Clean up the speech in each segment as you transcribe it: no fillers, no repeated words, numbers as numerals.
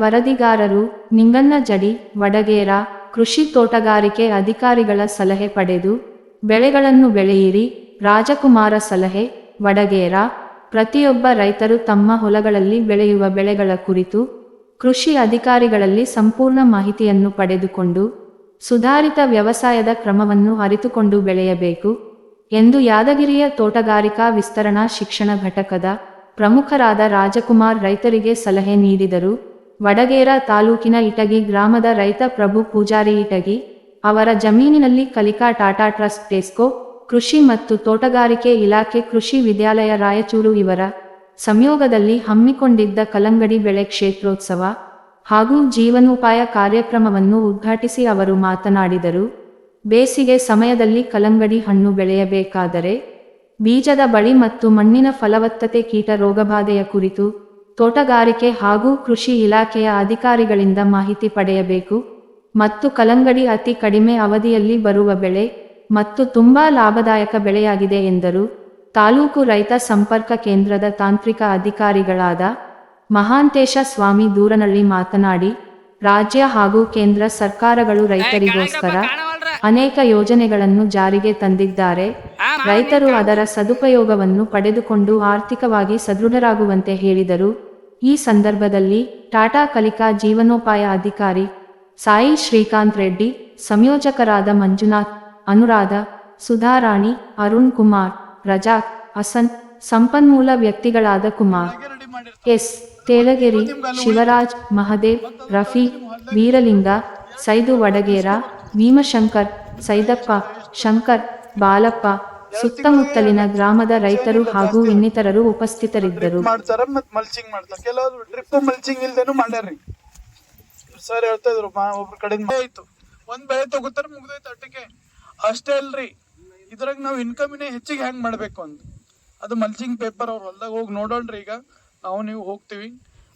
ವರದಿಗಾರರು ನಿಂಗಣ್ಣ ಜಡಿ, ವಡಗೇರ. ಕೃಷಿ ತೋಟಗಾರಿಕೆ ಅಧಿಕಾರಿಗಳ ಸಲಹೆ ಪಡೆದು ಬೆಳೆಗಳನ್ನು ಬೆಳೆಯಿರಿ. ರಾಜಕುಮಾರ ಸಲಹೆ, ವಡಗೇರ. ಪ್ರತಿಯೊಬ್ಬ ರೈತರು ತಮ್ಮ ಹೊಲಗಳಲ್ಲಿ ಬೆಳೆಯುವ ಬೆಳೆಗಳ ಕುರಿತು ಕೃಷಿ ಅಧಿಕಾರಿಗಳಲ್ಲಿ ಸಂಪೂರ್ಣ ಮಾಹಿತಿಯನ್ನು ಪಡೆದುಕೊಂಡು ಸುಧಾರಿತ ವ್ಯವಸಾಯದ ಕ್ರಮವನ್ನು ಅರಿತುಕೊಂಡು ಬೆಳೆಯಬೇಕು ಎಂದು ಯಾದಗಿರಿಯ ತೋಟಗಾರಿಕಾ ವಿಸ್ತರಣಾ ಶಿಕ್ಷಣ ಘಟಕದ ಪ್ರಮುಖರಾದ ರಾಜಕುಮಾರ್ ರೈತರಿಗೆ ಸಲಹೆ ನೀಡಿದರು. ವಡಗೇರ ತಾಲೂಕಿನ ಇಟಗಿ ಗ್ರಾಮದ ರೈತ ಪ್ರಭು ಪೂಜಾರಿ ಇಟಗಿ ಅವರ ಜಮೀನಿನಲ್ಲಿ ಕಲಿಕಾ ಟಾಟಾ ಟ್ರಸ್ಟ್ ಟೆಸ್ಕೋ ಕೃಷಿ ಮತ್ತು ತೋಟಗಾರಿಕೆ ಇಲಾಖೆ ಕೃಷಿ ವಿದ್ಯಾಲಯ ರಾಯಚೂರು ಇವರ ಸಂಯೋಗದಲ್ಲಿ ಹಮ್ಮಿಕೊಂಡಿದ್ದ ಕಲ್ಲಂಗಡಿ ಬೆಳೆ ಕ್ಷೇತ್ರೋತ್ಸವ ಹಾಗೂ ಜೀವನೋಪಾಯ ಕಾರ್ಯಕ್ರಮವನ್ನು ಉದ್ಘಾಟಿಸಿ ಅವರು ಮಾತನಾಡಿದರು. ಬೇಸಿಗೆ ಸಮಯದಲ್ಲಿ ಕಲ್ಲಂಗಡಿ ಹಣ್ಣು ಬೆಳೆಯಬೇಕಾದರೆ ಬೀಜದ ಬಳಿ ಮತ್ತು ಮಣ್ಣಿನ ಫಲವತ್ತತೆ, ಕೀಟ ರೋಗಬಾಧೆಯ ಕುರಿತು ತೋಟಗಾರಿಕೆ ಹಾಗೂ ಕೃಷಿ ಇಲಾಖೆಯ ಅಧಿಕಾರಿಗಳಿಂದ ಮಾಹಿತಿ ಪಡೆಯಬೇಕು ಮತ್ತು ಕಲ್ಲಂಗಡಿ ಅತಿ ಕಡಿಮೆ ಅವಧಿಯಲ್ಲಿ ಬರುವ ಬೆಳೆ ಮತ್ತು ತುಂಬಾ ಲಾಭದಾಯಕ ಬೆಳೆಯಾಗಿದೆ ಎಂದರು. ತಾಲೂಕು ರೈತ ಸಂಪರ್ಕ ಕೇಂದ್ರದ ತಾಂತ್ರಿಕ ಅಧಿಕಾರಿಗಳಾದ ಮಹಾಂತೇಶ ಸ್ವಾಮಿ ದೂರನಳ್ಳಿ ಮಾತನಾಡಿ, ರಾಜ್ಯ ಹಾಗೂ ಕೇಂದ್ರ ಸರ್ಕಾರಗಳು ರೈತರಿಗೋಸ್ಕರ ಅನೇಕ ಯೋಜನೆಗಳನ್ನು ಜಾರಿಗೆ ತಂದಿದ್ದಾರೆ. ರೈತರು ಅದರ ಸದುಪಯೋಗವನ್ನು ಪಡೆದುಕೊಂಡು ಆರ್ಥಿಕವಾಗಿ ಸದೃಢರಾಗುವಂತೆ ಹೇಳಿದರು. ಈ ಸಂದರ್ಭದಲ್ಲಿ ಟಾಟಾ ಕಲಿಕಾ ಜೀವನೋಪಾಯ ಅಧಿಕಾರಿ ಸಾಯಿ ಶ್ರೀಕಾಂತ್ ರೆಡ್ಡಿ, ಸಂಯೋಜಕರಾದ ಮಂಜುನಾಥ್, ಅನುರಾಧ, ಸುಧಾರಾಣಿ, ಅರುಣ್ ಕುಮಾರ್, ರಜಾಕ್, ಹಸನ್, ಸಂಪನ್ಮೂಲ ವ್ಯಕ್ತಿಗಳಾದ ಕುಮಾರ್ ಎಸ್, ತೇಲಗೆರಿ, ಶಿವರಾಜ್, ಮಹದೇವ್, ರಫಿ, ವೀರಲಿಂಗ, ಸೈದು, ವಡಗೇರ, ಭೀಮಶಂಕರ್, ಸೈದಪ್ಪ, ಶಂಕರ್, ಬಾಲಪ್ಪ, ಸುತ್ತಮುತ್ತಲಿನ ಗ್ರಾಮದ ರೈತರು ಹಾಗೂ ಇನ್ನಿತರರು ಉಪಸ್ಥಿತರಿದ್ದರು. ಸರ್ ಹೇಳ್ತಾ ಇದ್ರು ಒಬ್ರ ಕಡೆಯಿಂದ ಆಯ್ತು, ಒಂದ್ ಬೆಳೆ ತಗೋತಾರ ಮುಗ್ದೈತೆ ಅಟ್ಟಿಗೆ. ಅಷ್ಟೇ ಅಲ್ರಿ, ಇದ್ರಾಗ ನಾವ್ ಇನ್ಕಮಿನೇ ಹೆಚ್ಚಿಗೆ ಹೆಂಗ್ ಮಾಡ್ಬೇಕು ಅಂತ ಅದು ಮಲ್ಚಿಂಗ್ ಪೇಪರ್ ಅವ್ರ ಹೊಲ್ದಾಗ ಹೋಗಿ ನೋಡೋಣ್ರಿ. ಈಗ ನಾವು ನೀವು ಹೋಗ್ತಿವಿ,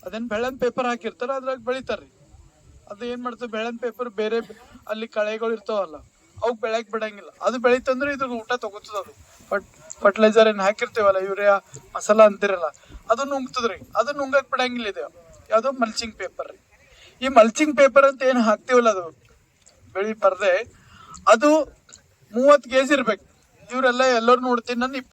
ಅದೇನ್ ಬೆಳೆನ್ ಪೇಪರ್ ಹಾಕಿರ್ತಾರ, ಅದ್ರಾಗ ಬೆಳಿತಾರ್ರಿ. ಅದು ಏನ್ ಮಾಡ್ತೇವೆ, ಬೆಳೆನ್ ಪೇಪರ್ ಬೇರೆ ಅಲ್ಲಿ ಕಳೆಗಳು ಇರ್ತಾವಲ್ಲ ಅವಕ್ ಬೆಳೆಯಕ್ ಬಿಡಂಗಿಲ್ಲ. ಅದು ಬೆಳಿತಂದ್ರೆ ಇದ್ರ ಊಟ ತಗೋತದ. ಅದು ಫರ್ಟಿಲೈಸರ್ ಏನ್ ಹಾಕಿರ್ತೀವಲ್ಲ, ಯೂರಿಯಾ ಮಸಾಲಾ ಅಂತಿರಲ್ಲ, ಅದನ್ನ ನುಂಗ್ತದ್ರಿ. ಅದನ್ನ ನುಂಗಕ್ ಬಿಡಂಗಿಲ್ಲ. ಇದೆ ಯಾವ್ದೋ ಮಲ್ಚಿಂಗ್ ಪೇಪರ್ ರೀ. ಈ ಮಲ್ಚಿಂಗ್ ಪೇಪರ್ ಅಂತ ಏನ್ ಹಾಕ್ತಿವಲ್ಲ, ಅದು ಬೆಳಿ ಪರ್ದೆ ಅದು 30 kg ಇರ್ಬೇಕು. ಇವ್ರೆಲ್ಲ ಎಲ್ಲರೂ ನೋಡ್ತೀನಿ, ನನ್ನ